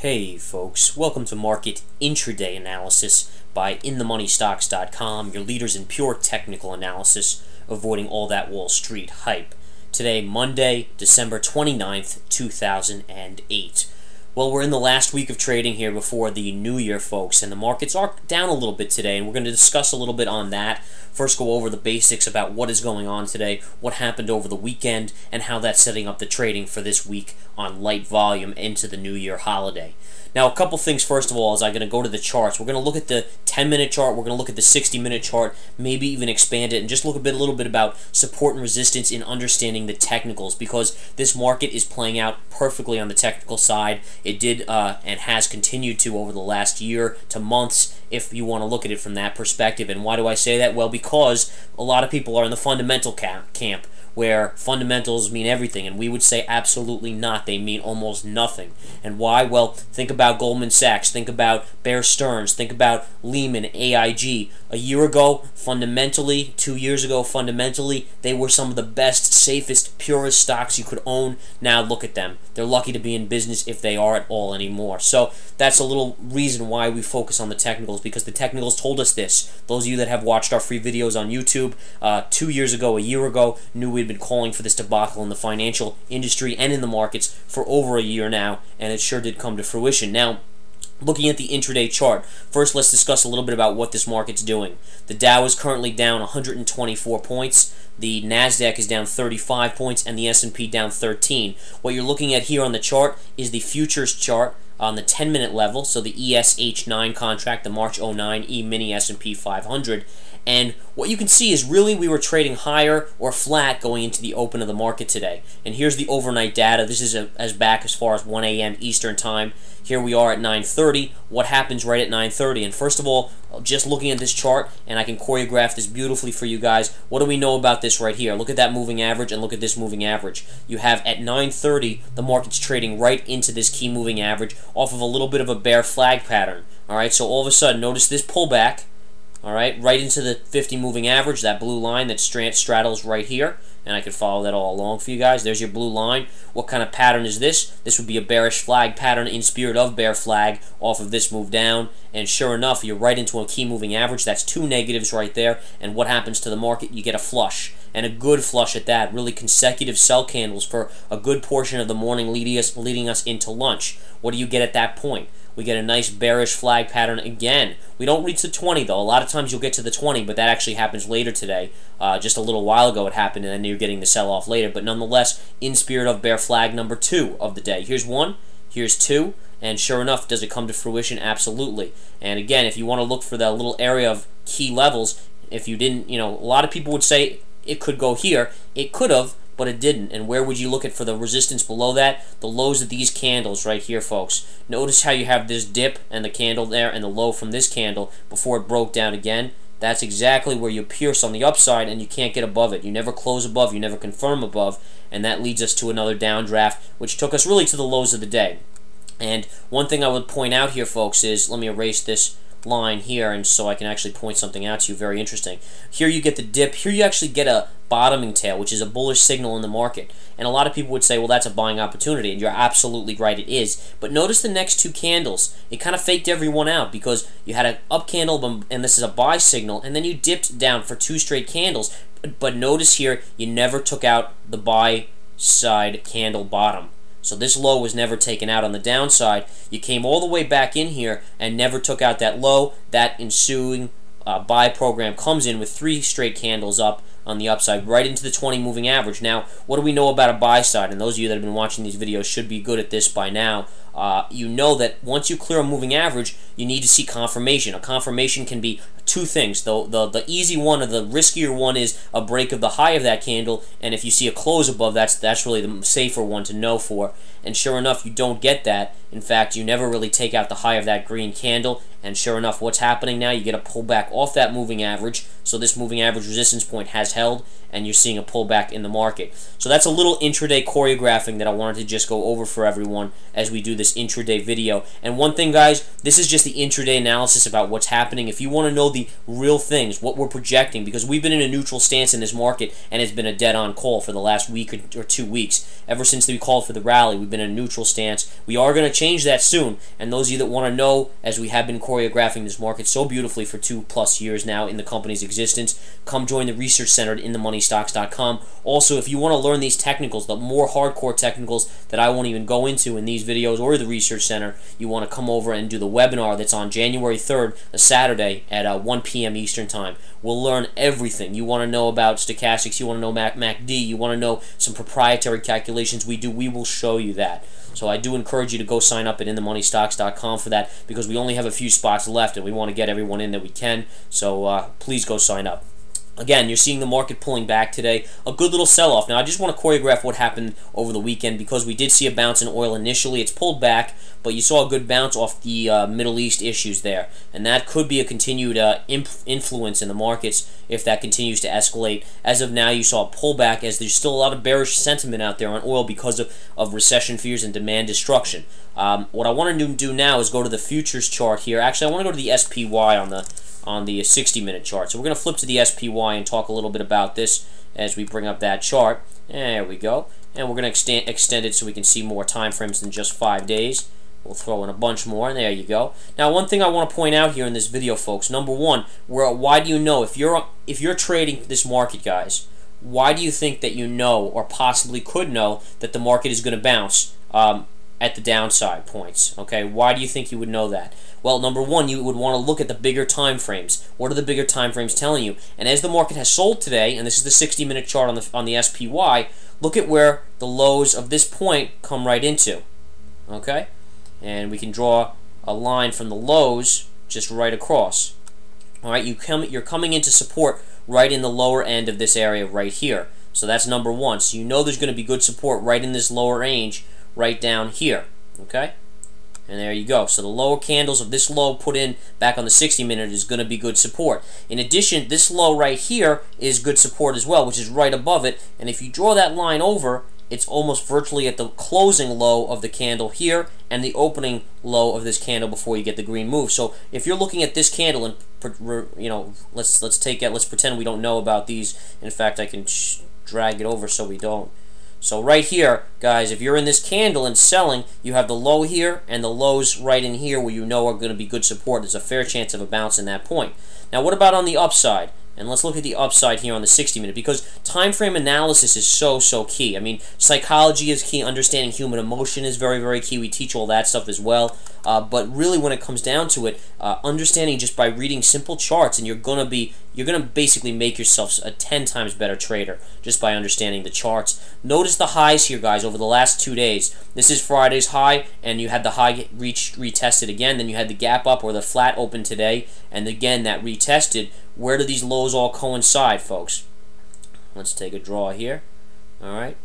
Hey folks, welcome to Market Intraday Analysis by InTheMoneyStocks.com, your leaders in pure technical analysis, avoiding all that Wall Street hype. Today, Monday, December 29th, 2008. Well, we're in the last week of trading here before the new year, folks, and the markets are down a little bit today, and we're going to discuss a little bit on that. First, go over the basics about what is going on today, what happened over the weekend, and how that's setting up the trading for this week on light volume into the new year holiday. Now, a couple things first of all is I'm going to go to the charts. We're going to look at the 10-minute chart, we're going to look at the 60-minute chart, maybe even expand it, and just look a little bit about support and resistance in understanding the technicals, because this market is playing out perfectly on the technical side. It did and has continued to over the last year to months, if you want to look at it from that perspective. And why do I say that? Well, because a lot of people are in the fundamental camp, where fundamentals mean everything, and we would say absolutely not. They mean almost nothing. And why? Well, think about Goldman Sachs, think about Bear Stearns, think about Lehman, AIG. A year ago, fundamentally, 2 years ago, fundamentally, they were some of the best, safest, purest stocks you could own. Now look at them. They're lucky to be in business if they are at all anymore. So that's a little reason why we focus on the technicals, because the technicals told us this. Those of you that have watched our free videos on YouTube 2 years ago, a year ago, knew we'd been calling for this debacle in the financial industry and in the markets for over a year now, and it sure did come to fruition. Now, looking at the intraday chart, first let's discuss a little bit about what this market's doing. The Dow is currently down 124 points, the NASDAQ is down 35 points, and the S&P down 13. What you're looking at here on the chart is the futures chart on the 10-minute level, so the ESH9 contract, the March 09 E-mini S&P 500. And what you can see is really we were trading higher or flat going into the open of the market today. And here's the overnight data. This is as back as far as 1 a.m. Eastern Time. Here we are at 9:30. What happens right at 9:30? And first of all, just looking at this chart, and I can choreograph this beautifully for you guys, what do we know about this right here? Look at that moving average and look at this moving average. You have at 9:30, the market's trading right into this key moving average off of a little bit of a bear flag pattern. Alright, so all of a sudden, notice this pullback. Alright, right into the 50 moving average, that blue line that straddles right here. And I could follow that all along for you guys. There's your blue line. What kind of pattern is this? This would be a bearish flag pattern in spirit of bear flag off of this move down. And sure enough, you're right into a key moving average. That's two negatives right there. And what happens to the market? You get a flush. And a good flush at that. Really consecutive sell candles for a good portion of the morning leading us into lunch. What do you get at that point? We get a nice bearish flag pattern again. We don't reach the 20 though. A lot of times you'll get to the 20, but that actually happens later today. Just a little while ago it happened, and then you're getting the sell-off later. But nonetheless, in spirit of bear flag number 2 of the day. Here's 1, here's 2, and sure enough, does it come to fruition? Absolutely. And again, if you want to look for that little area of key levels, if you didn't, a lot of people would say it could go here. It could have, but it didn't. And where would you look at for the resistance below that? The lows of these candles right here, folks. Notice how you have this dip and the candle there and the low from this candle before it broke down again. That's exactly where you pierce on the upside and you can't get above it. You never close above, you never confirm above, and that leads us to another downdraft, which took us really to the lows of the day. And one thing I would point out here, folks, is, let me erase this line here, and so I can actually point something out to you. Very interesting. Here you get the dip. Here you actually get a bottoming tail, which is a bullish signal in the market. And a lot of people would say, well, that's a buying opportunity, and you're absolutely right, it is. But notice the next two candles. It kind of faked everyone out, because you had an up candle, and this is a buy signal, and then you dipped down for 2 straight candles. But notice here, you never took out the buy side candle bottom. So this low was never taken out on the downside. You came all the way back in here and never took out that low. That ensuing buy program comes in with 3 straight candles up on the upside, right into the 20 moving average. Now, what do we know about a buy side? And those of you that have been watching these videos should be good at this by now. You know that once you clear a moving average, you need to see confirmation. A confirmation can be 2 things. The easy one, or the riskier one, is a break of the high of that candle, and if you see a close above, that's really the safer one to know for. And sure enough, you don't get that. In fact, you never really take out the high of that green candle, and sure enough, what's happening now? You get a pullback off that moving average, so this moving average resistance point has held, and you're seeing a pullback in the market. So that's a little intraday choreographing that I wanted to just go over for everyone as we do this intraday video. And one thing, guys, this is just the intraday analysis about what's happening. If you want to know the real things, what we're projecting, because we've been in a neutral stance in this market, and it's been a dead-on call for the last week or 2 weeks. Ever since we called for the rally, we've been in a neutral stance. We are going to change that soon, and those of you that want to know, as we have been choreographing this market so beautifully for 2+ years now in the company's existence, come join the research center at InTheMoneyStocks.com. Also, if you want to learn these technicals, the more hardcore technicals that I won't even go into in these videos or the research center, you want to come over and do the webinar that's on January 3rd, a Saturday at 1 p.m. Eastern Time. We'll learn everything. You want to know about stochastics, you want to know MACD, you want to know some proprietary calculations we do, we will show you that. So I do encourage you to go sign up at InTheMoneyStocks.com for that, because we only have a few spots left and we want to get everyone in that we can. So please go sign up. Again, you're seeing the market pulling back today. A good little sell-off. Now, I just want to choreograph what happened over the weekend, because we did see a bounce in oil initially. It's pulled back, but you saw a good bounce off the Middle East issues there. And that could be a continued influence in the markets if that continues to escalate. As of now, you saw a pullback, as there's still a lot of bearish sentiment out there on oil because of recession fears and demand destruction. What I want to do now is go to the futures chart here. Actually, I want to go to the SPY on the 60-minute chart. So we're going to flip to the SPY and talk a little bit about this as we bring up that chart. There we go. And we're going to extend it so we can see more time frames than just 5 days. We'll throw in a bunch more, and there you go. Now, one thing I want to point out here in this video, folks. Number one, why do you know, if you're trading this market, guys, why do you think that you know, or possibly could know, that the market is going to bounce at the downside points? Okay, why do you think you would know that? Well, number one, you would want to look at the bigger time frames. What are the bigger time frames telling you? And as the market has sold today, and this is the 60-minute chart on the SPY, look at where the lows of this point come right into. Okay, and we can draw a line from the lows just right across. All right, you're coming into support right in the lower end of this area right here. So that's number one. So you know there's going to be good support right in this lower range, right down here. Okay. And there you go. So the lower candles of this low put in back on the 60-minute is going to be good support. In addition, this low right here is good support as well, which is right above it. And if you draw that line over, it's almost virtually at the closing low of the candle here and the opening low of this candle before you get the green move. So if you're looking at this candle, and let's pretend we don't know about these. In fact, I can drag it over so we don't. So right here, guys, if you're in this candle and selling, you have the low here and the lows right in here where you know are going to be good support. There's a fair chance of a bounce in that point. Now, what about on the upside? And let's look at the upside here on the 60-minute, because time frame analysis is so key. I mean, psychology is key. Understanding human emotion is very key. We teach all that stuff as well. But really, when it comes down to it, understanding just by reading simple charts, and you're gonna basically make yourself a 10 times better trader just by understanding the charts. Notice the highs here, guys, over the last 2 days. This is Friday's high, and you had the high retested again. Then you had the gap up or the flat open today, and again that retested. Where do these lows all coincide, folks? Let's take a draw here. All right.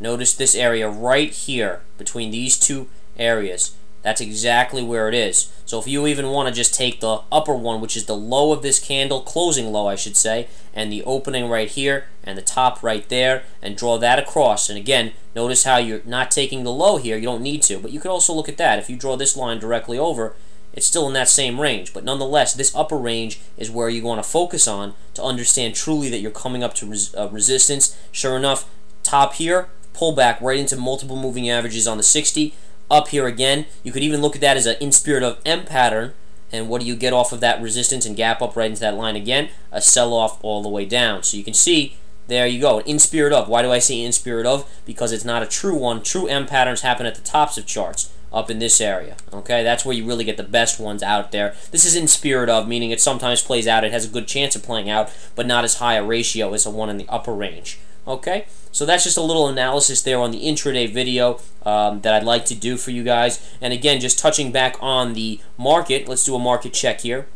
Notice this area right here between these two areas. That's exactly where it is. So if you even want to just take the upper one, which is the low of this candle, closing low I should say, and the opening right here, and the top right there, and draw that across. And again, notice how you're not taking the low here. You don't need to, but you could also look at that. If you draw this line directly over, it's still in that same range. But nonetheless, this upper range is where you want to focus on to understand truly that you're coming up to resistance. Sure enough, top here, pull back right into multiple moving averages on the 60. Up here again, you could even look at that as an in spirit of M pattern. And what do you get off of that resistance and gap up right into that line again? A sell-off all the way down. So you can see, there you go, in spirit of. Why do I say in spirit of? Because it's not a true one. True M patterns happen at the tops of charts, up in this area. Okay, that's where you really get the best ones out there. This is in spirit of, meaning it sometimes plays out. It has a good chance of playing out, but not as high a ratio as the one in the upper range. Okay, so that's just a little analysis there on the intraday video that I'd like to do for you guys. And again, just touching back on the market, let's do a market check here.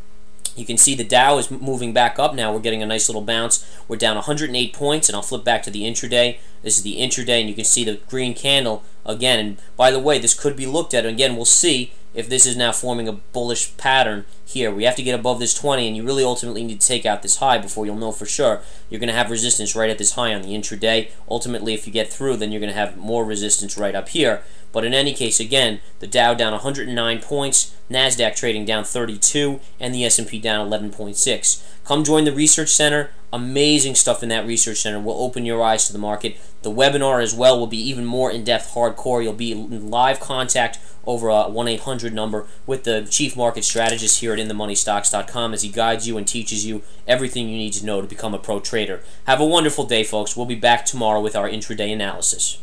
You can see the Dow is moving back up now. We're getting a nice little bounce. We're down 108 points, and I'll flip back to the intraday. This is the intraday, and you can see the green candle again. And by the way, this could be looked at. Again, we'll see if this is now forming a bullish pattern here. We have to get above this 20, and you really ultimately need to take out this high before you'll know for sure. You're going to have resistance right at this high on the intraday. Ultimately, if you get through, then you're going to have more resistance right up here. But in any case, again, the Dow down 109 points, NASDAQ trading down 32, and the S&P down 11.6. Come join the Research Center. Amazing stuff in that Research Center. Will open your eyes to the market. The webinar as well will be even more in-depth, hardcore. You'll be in live contact over a 1-800 number with the chief market strategist here at InTheMoneyStocks.com as he guides you and teaches you everything you need to know to become a pro trader. Have a wonderful day, folks. We'll be back tomorrow with our intraday analysis.